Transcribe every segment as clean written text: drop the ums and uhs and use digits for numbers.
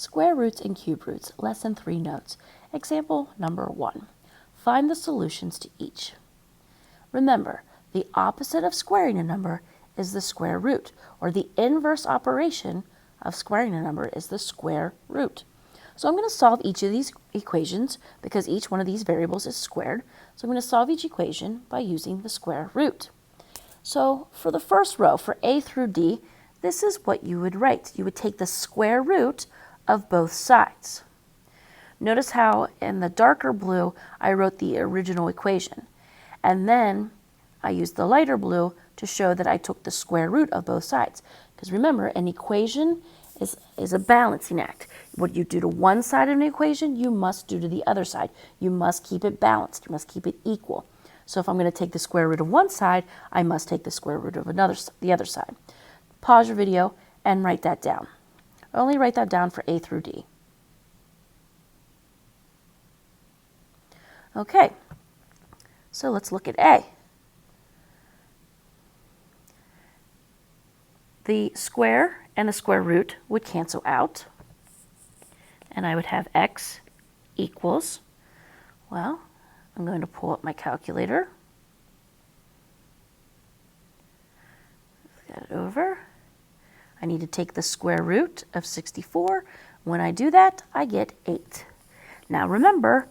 Square roots and cube roots, lesson 3 notes. Example number 1. Find the solutions to each. Remember, the opposite of squaring a number is the square root, or the inverse operation of squaring a number is the square root. So I'm going to solve each of these equations because each one of these variables is squared. So I'm going to solve each equation by using the square root. So for the first row, for A through D, this is what you would write. You would take the square root of both sides. Notice how in the darker blue, I wrote the original equation. And then I used the lighter blue to show that I took the square root of both sides. Because remember, an equation is a balancing act. What you do to one side of an equation, you must do to the other side. You must keep it balanced. You must keep it equal. So if I'm going to take the square root of one side, I must take the square root of the other side. Pause your video and write that down. Only write that down for A through D. Okay, so let's look at A. The square and the square root would cancel out, and I would have x equals, well, I'm going to pull up my calculator. Get it over. I need to take the square root of 64. When I do that, I get 8. Now remember,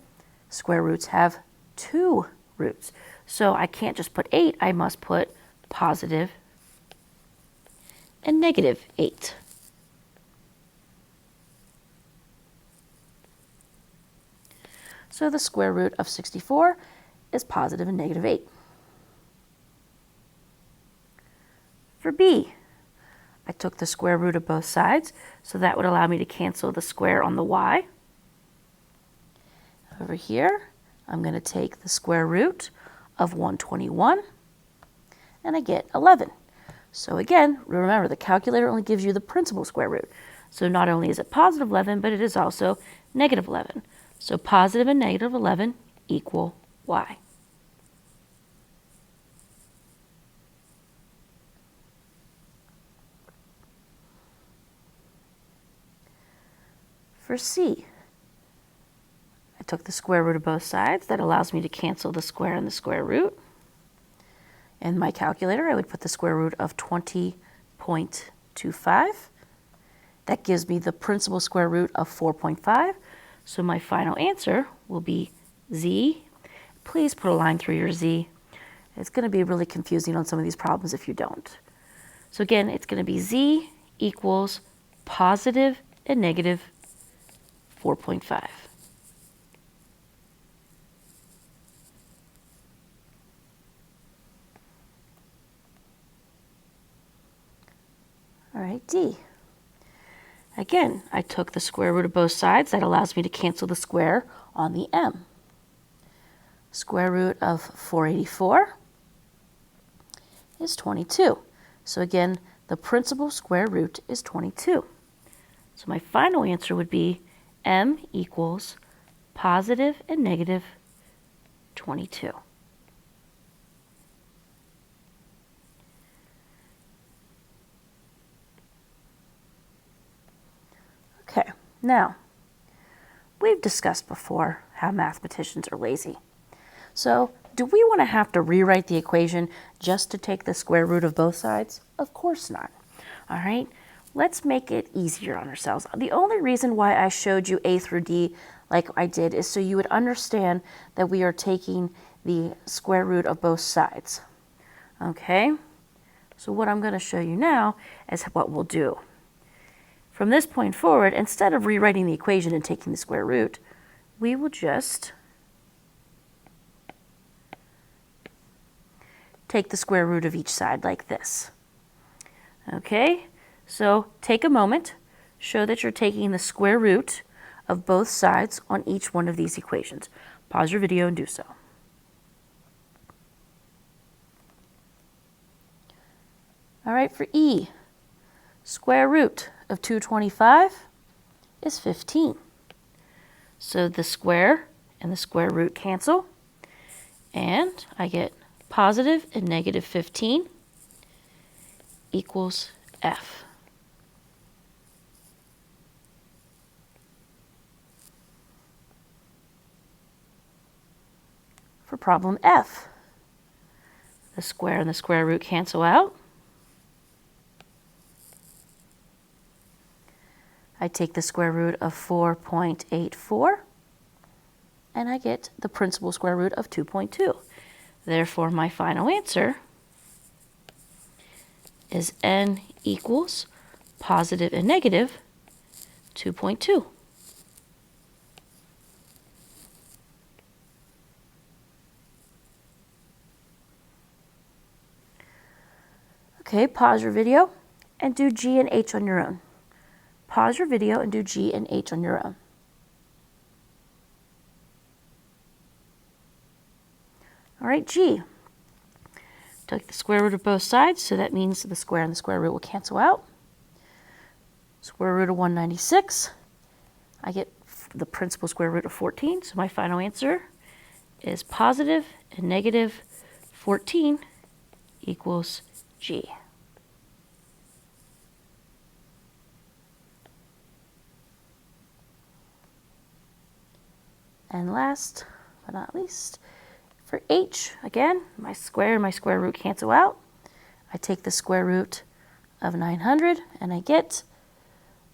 square roots have 2 roots. So I can't just put 8, I must put positive and negative 8. So the square root of 64 is positive and negative 8. For B, I took the square root of both sides, so that would allow me to cancel the square on the y. Over here, I'm going to take the square root of 121, and I get 11. So again, remember, the calculator only gives you the principal square root. So not only is it positive 11, but it is also negative 11. So positive and negative 11 equal y. For C, I took the square root of both sides. That allows me to cancel the square and the square root. In my calculator, I would put the square root of 20.25. That gives me the principal square root of 4.5. So my final answer will be z. Please put a line through your z. It's going to be really confusing on some of these problems if you don't. So again, it's going to be z equals positive and negative 4.5. All right, D. Again, I took the square root of both sides. That allows me to cancel the square on the m. Square root of 484 is 22. So again, the principal square root is 22. So my final answer would be m equals positive and negative 22. Okay, now, we've discussed before how mathematicians are lazy. So, do we want to have to rewrite the equation just to take the square root of both sides? Of course not. All right, let's make it easier on ourselves. The only reason why I showed you A through D like I did is so you would understand that we are taking the square root of both sides. Okay, so what I'm going to show you now is what we'll do. From this point forward, instead of rewriting the equation and taking the square root, we will just take the square root of each side like this. Okay, so take a moment, show that you're taking the square root of both sides on each one of these equations. Pause your video and do so. All right, for E, square root of 225 is 15. So the square and the square root cancel, and I get positive and negative 15 equals f. For problem F, the square and the square root cancel out. I take the square root of 4.84, and I get the principal square root of 2.2. Therefore, my final answer is n equals positive and negative 2.2. Okay, pause your video and do G and H on your own. Pause your video and do G and H on your own. All right, G. Take the square root of both sides, so that means the square and the square root will cancel out. Square root of 196. I get the principal square root of 14, so my final answer is positive and negative 14 equals G. And last but not least, for H, again, my square and my square root cancel out. I take the square root of 900 and I get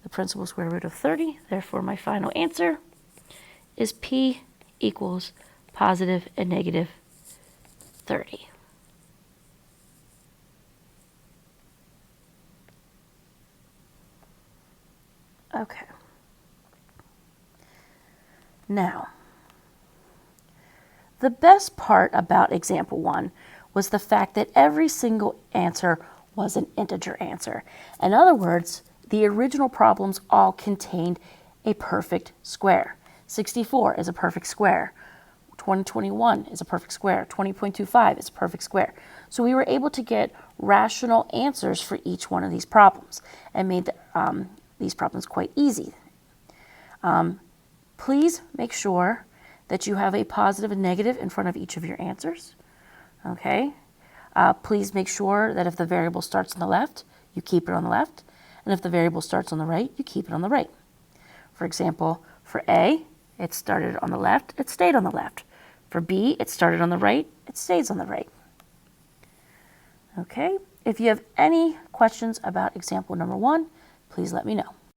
the principal square root of 30. Therefore, my final answer is P equals positive and negative 30. Okay. Now, the best part about example 1 was the fact that every single answer was an integer answer. In other words, the original problems all contained a perfect square. 64 is a perfect square. 2021 is a perfect square. 20.25 is a perfect square. So we were able to get rational answers for each one of these problems and made these problems quite easy. Please make sure that you have a positive and negative in front of each of your answers. Okay? Please make sure that if the variable starts on the left, you keep it on the left. And if the variable starts on the right, you keep it on the right. For example, for A, it started on the left, it stayed on the left. For B, it started on the right, it stays on the right. Okay? If you have any questions about example number 1, please let me know.